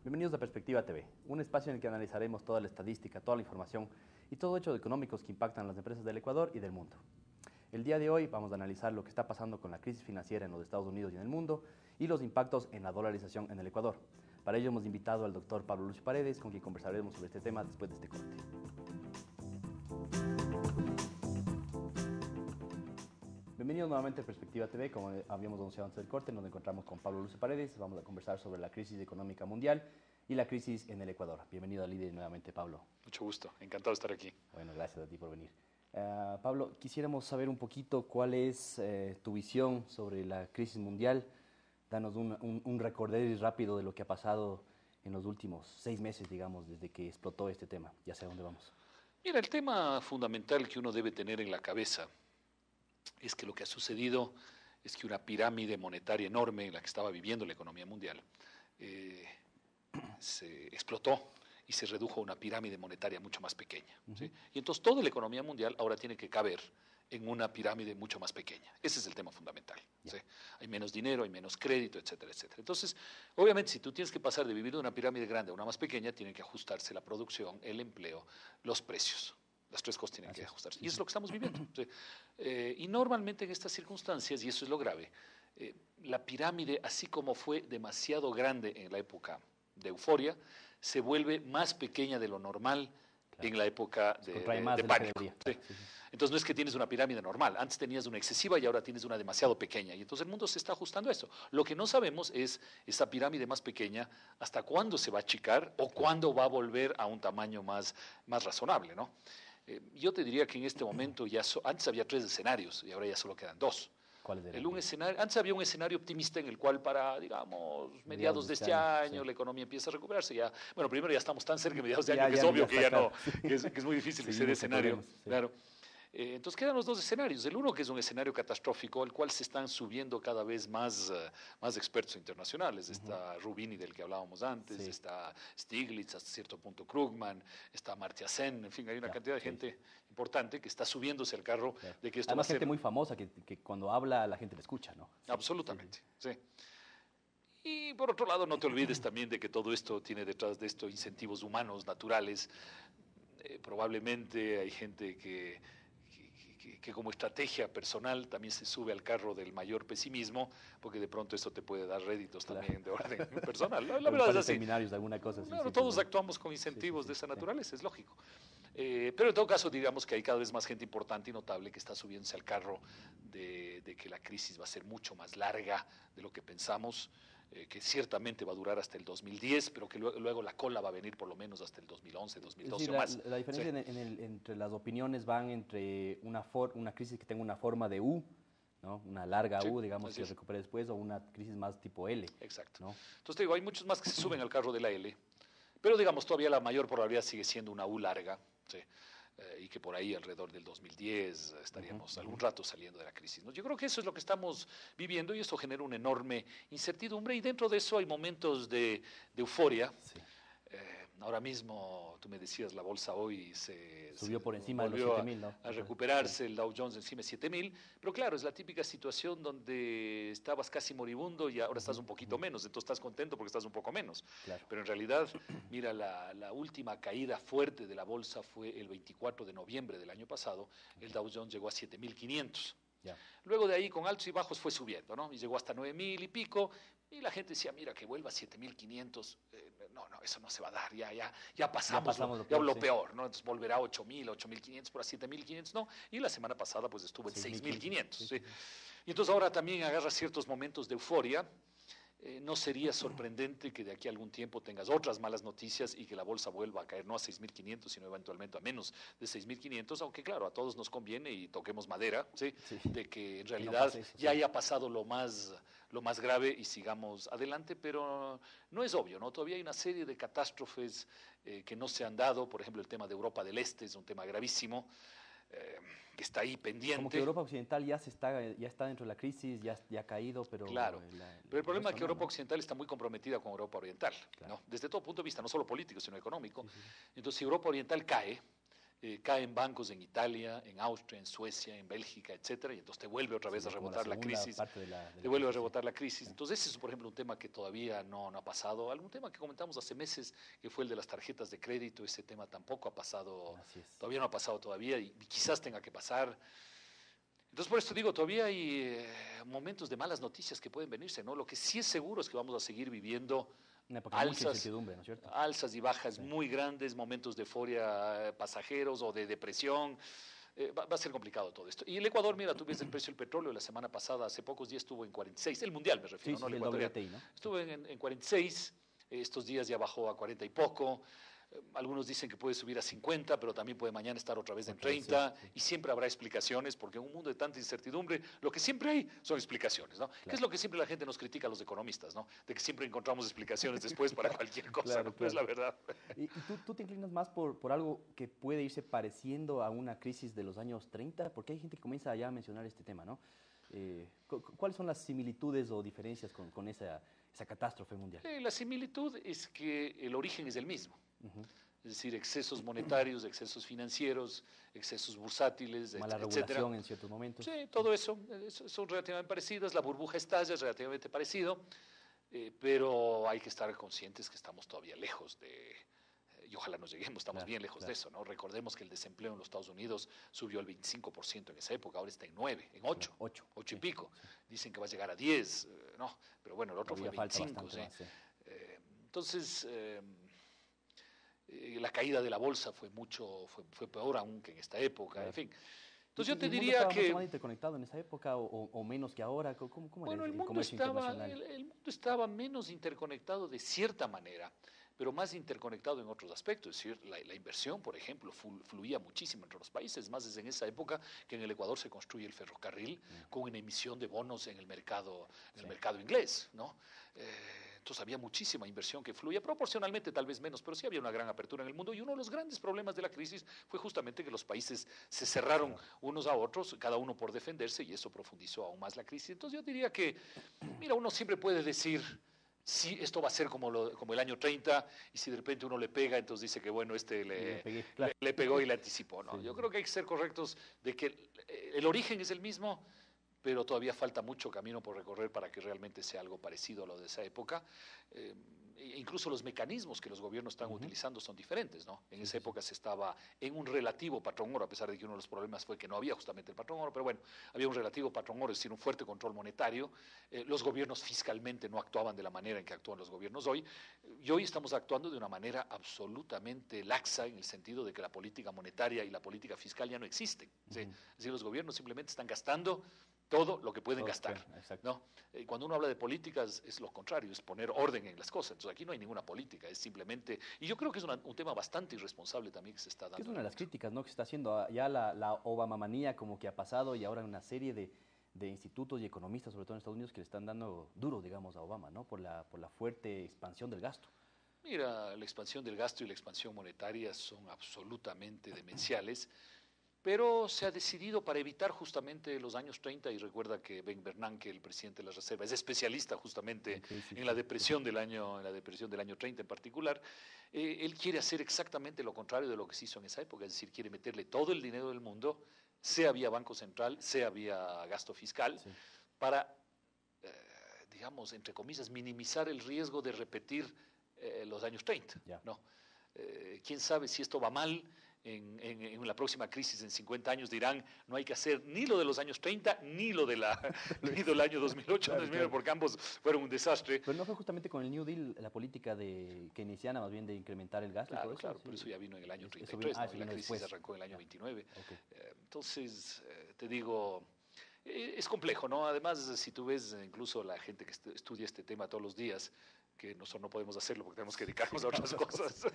Bienvenidos a Perspectiva TV, un espacio en el que analizaremos toda la estadística, toda la información y todo hecho económicos que impactan a las empresas del Ecuador y del mundo. El día de hoy vamos a analizar lo que está pasando con la crisis financiera en los Estados Unidos y en el mundo y los impactos en la dolarización en el Ecuador. Para ello hemos invitado al doctor Pablo Lucio Paredes, con quien conversaremos sobre este tema después de este corte. Bienvenidos nuevamente a Perspectiva TV. Como habíamos anunciado antes del corte, nos encontramos con Pablo Lucio Paredes. Vamos a conversar sobre la crisis económica mundial y la crisis en el Ecuador. Bienvenido al líder nuevamente, Pablo. Mucho gusto, encantado de estar aquí. Bueno, gracias a ti por venir. Pablo, quisiéramos saber un poquito cuál es tu visión sobre la crisis mundial. Danos un recorderis rápido de lo que ha pasado en los últimos 6 meses, digamos, desde que explotó este tema. Ya sé a dónde vamos. Mira, el tema fundamental que uno debe tener en la cabeza es que lo que ha sucedido es que una pirámide monetaria enorme en la que estaba viviendo la economía mundial se explotó y se redujo a una pirámide monetaria mucho más pequeña. ¿Sí? Y entonces toda la economía mundial ahora tiene que caber en una pirámide mucho más pequeña. Ese es el tema fundamental. ¿Sí? Hay menos dinero, hay menos crédito, etcétera, etcétera. Entonces, obviamente, si tú tienes que pasar de vivir de una pirámide grande a una más pequeña, tiene que ajustarse la producción, el empleo, los precios. Las tres cosas tienen que ajustarse. Y es lo que estamos viviendo. ¿Sí? Y normalmente en estas circunstancias, y eso es lo grave, la pirámide, así como fue demasiado grande en la época de euforia, se vuelve más pequeña de lo normal en la época de pánico. Sí. Sí. Entonces no es que tienes una pirámide normal, antes tenías una excesiva y ahora tienes una demasiado pequeña, y entonces el mundo se está ajustando a eso. Lo que no sabemos es esa pirámide más pequeña, hasta cuándo se va a achicar o cuándo va a volver a un tamaño más razonable, ¿no? Yo te diría que en este momento antes había 3 escenarios y ahora ya solo quedan 2. ¿Cuál es Antes había un escenario optimista en el cual para, digamos, mediados de este año la economía empieza a recuperarse. Ya, bueno, primero ya estamos tan cerca de mediados de año que es obvio que ya no, que es muy difícil ese escenario. Claro. Entonces quedan los 2 escenarios. El uno, que es un escenario catastrófico, al cual se están subiendo cada vez más expertos internacionales. Está Rubini, del que hablábamos antes, está Stiglitz, hasta cierto punto Krugman, está Amartya Sen, en fin, hay una cantidad de gente importante que está subiéndose al carro de que esto Además, va a ser... gente muy famosa que cuando habla la gente le escucha, ¿no? Absolutamente, sí. Y por otro lado, no te olvides también de que todo esto tiene detrás de esto incentivos humanos, naturales. Probablemente hay gente que como estrategia personal también se sube al carro del mayor pesimismo, porque de pronto eso te puede dar réditos también de orden personal. La verdad es así. Seminarios, alguna cosa así. Claro, todos actuamos con incentivos de esa naturaleza, es lógico. Pero en todo caso, digamos que hay cada vez más gente importante y notable que está subiéndose al carro de que la crisis va a ser mucho más larga de lo que pensamos, que ciertamente va a durar hasta el 2010, pero que luego la cola va a venir por lo menos hasta el 2011, 2012 sí, o más. La diferencia entre las opiniones van entre una crisis que tenga una forma de U, ¿no? Una larga U, digamos, que se recupere después, o una crisis más tipo L. Exacto. ¿No? Entonces te digo, hay muchos más que se suben al carro de la L, pero digamos, todavía la mayor probabilidad sigue siendo una U larga, ¿sí? Y que por ahí alrededor del 2010 estaríamos algún rato saliendo de la crisis, ¿no? Yo creo que eso es lo que estamos viviendo y esto genera una enorme incertidumbre, y dentro de eso hay momentos de euforia. Sí. Ahora mismo, tú me decías, la bolsa hoy subió por encima de los 7.000, ¿no? A recuperarse, el Dow Jones encima de 7.000, pero claro, es la típica situación donde estabas casi moribundo y ahora estás un poquito menos, entonces estás contento porque estás un poco menos. Claro. Pero en realidad, mira, la última caída fuerte de la bolsa fue el 24 de noviembre del año pasado, el Dow Jones llegó a 7.500. Luego de ahí, con altos y bajos, fue subiendo, ¿no? Y llegó hasta 9.000 y pico, y la gente decía, mira, que vuelva a 7.500, no, eso no se va a dar, ya pasamos lo peor, ¿no? Entonces volverá a 8.000, 8.500, pero a 7.500 no, y la semana pasada pues estuvo en 6.500, ¿sí? Y entonces ahora también agarra ciertos momentos de euforia. No sería sorprendente que de aquí a algún tiempo tengas otras malas noticias y que la bolsa vuelva a caer no a 6.500, sino eventualmente a menos de 6.500, aunque claro, a todos nos conviene, y toquemos madera, ¿sí? De que en realidad ya haya pasado lo más grave y sigamos adelante, pero no es obvio, ¿no? Todavía hay una serie de catástrofes que no se han dado. Por ejemplo, el tema de Europa del Este es un tema gravísimo. Que está ahí pendiente. Como que Europa Occidental ya está dentro de la crisis, ya ha caído, pero... Claro, pero el problema es que Europa Occidental está muy comprometida con Europa Oriental, ¿no? Desde todo punto de vista, no solo político, sino económico. Entonces, si Europa Oriental cae, caen bancos en Italia, en Austria, en Suecia, en Bélgica, etcétera, y entonces te vuelve otra vez a rebotar la crisis, te vuelve a rebotar la crisis. Entonces ese es, por ejemplo, un tema que todavía no ha pasado. Algún tema que comentamos hace meses, que fue el de las tarjetas de crédito, ese tema tampoco ha pasado, todavía no ha pasado todavía, y quizás tenga que pasar. Entonces, por esto digo, todavía hay momentos de malas noticias que pueden venirse, ¿no? Lo que sí es seguro es que vamos a seguir viviendo alzas y bajas muy grandes, momentos de euforia pasajeros o de depresión. Va a ser complicado todo esto. Y el Ecuador, mira, tú ves el precio del petróleo la semana pasada, hace pocos días estuvo en 46, el mundial me refiero, no el ecuatoriano. WTI, ¿no? Estuvo en 46, estos días ya bajó a 40 y poco. Algunos dicen que puede subir a 50, pero también puede mañana estar otra vez en 30, y siempre habrá explicaciones, porque en un mundo de tanta incertidumbre, lo que siempre hay son explicaciones, ¿no? Claro. Que es lo que siempre la gente nos critica a los economistas, ¿no? De que siempre encontramos explicaciones después para cualquier cosa, claro, ¿no? Claro. Es la verdad. ¿Y tú te inclinas más por algo que puede irse pareciendo a una crisis de los años 30? Porque hay gente que comienza ya a mencionar este tema, ¿no? ¿Cuáles son las similitudes o diferencias con esa catástrofe mundial? La similitud es que el origen es el mismo. Es decir, excesos monetarios, excesos financieros, excesos bursátiles, mala regulación en ciertos momentos. Sí, todo eso son relativamente parecidas. La burbuja estalla, es relativamente parecido, pero hay que estar conscientes que estamos todavía lejos de, y ojalá nos lleguemos, estamos bien lejos de eso, ¿no? Recordemos que el desempleo en los Estados Unidos subió al 25% en esa época, ahora está en 9, en 8 y pico. Dicen que va a llegar a 10, no, pero bueno, el otro fue 25. ¿Sí? Entonces, la caída de la bolsa fue peor aún que en esta época, en fin. Entonces yo te diría que... ¿El mundo estaba más interconectado en esa época o menos que ahora? ¿Cómo bueno, el mundo estaba menos interconectado de cierta manera, pero más interconectado en otros aspectos. Es decir, la inversión, por ejemplo, fluía muchísimo entre los países. Más desde en esa época que en el Ecuador se construye el ferrocarril con una emisión de bonos en el mercado inglés, ¿no? Entonces había muchísima inversión que fluía, proporcionalmente tal vez menos, pero sí había una gran apertura en el mundo. Y uno de los grandes problemas de la crisis fue justamente que los países se cerraron unos a otros, cada uno por defenderse, y eso profundizó aún más la crisis. Entonces yo diría que, mira, uno siempre puede decir... sí, esto va a ser como el año 30, y si de repente uno le pega, entonces dice que bueno, le pegó y le anticipó. ¿No? Sí. Yo creo que hay que ser correctos de que el origen es el mismo, pero todavía falta mucho camino por recorrer para que realmente sea algo parecido a lo de esa época. Incluso los mecanismos que los gobiernos están utilizando son diferentes, ¿no? En esa época se estaba en un relativo patrón oro, a pesar de que uno de los problemas fue que no había justamente el patrón oro, pero bueno, había un relativo patrón oro, es decir, un fuerte control monetario. Los gobiernos fiscalmente no actuaban de la manera en que actúan los gobiernos hoy, y hoy estamos actuando de una manera absolutamente laxa, en el sentido de que la política monetaria y la política fiscal ya no existen, ¿sí? Es decir, los gobiernos simplemente están gastando todo lo que pueden gastar, ¿no? Cuando uno habla de políticas es lo contrario, es poner orden en las cosas. Entonces aquí no hay ninguna política, es simplemente... Y yo creo que es un tema bastante irresponsable también que se está dando. Es una de las críticas, ¿no?, que se está haciendo ya la Obama-manía como que ha pasado, y ahora una serie de institutos y economistas, sobre todo en Estados Unidos, que le están dando duro, digamos, a Obama, ¿no?, por la fuerte expansión del gasto. Mira, la expansión del gasto y la expansión monetaria son absolutamente demenciales. Pero se ha decidido para evitar justamente los años 30, y recuerda que Ben Bernanke, el presidente de la Reserva, es especialista justamente en la depresión del año 30 en particular. Él quiere hacer exactamente lo contrario de lo que se hizo en esa época, es decir, quiere meterle todo el dinero del mundo, sea vía Banco Central, sea vía gasto fiscal, para, digamos, entre comillas, minimizar el riesgo de repetir los años 30, ¿no? ¿Quién sabe si esto va mal? En la próxima crisis en 50 años dirán, no hay que hacer ni lo de los años 30 ni lo del año 2008, claro. Porque ambos fueron un desastre. Pero no fue justamente con el New Deal la política keynesiana, más bien, de incrementar el gasto. Claro, y todo claro, eso, pero eso ya vino en el año 33, ¿no? Y la crisis después arrancó en el año 29. Entonces, te digo, es complejo, ¿no? Además, si tú ves incluso la gente que estudia este tema todos los días, que nosotros no podemos hacerlo porque tenemos que dedicarnos a otras cosas,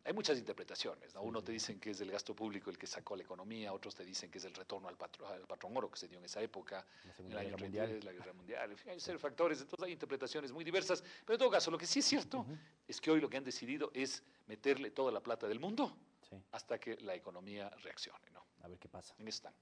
hay muchas interpretaciones, ¿no? Uno te dicen que es el gasto público el que sacó a la economía, otros te dicen que es el retorno al patrón oro que se dio en esa época, en el año 33, la Guerra Mundial, en fin, hay serie factores, entonces hay interpretaciones muy diversas, pero en todo caso, lo que sí es cierto es que hoy lo que han decidido es meterle toda la plata del mundo hasta que la economía reaccione, ¿no? A ver qué pasa. En eso están.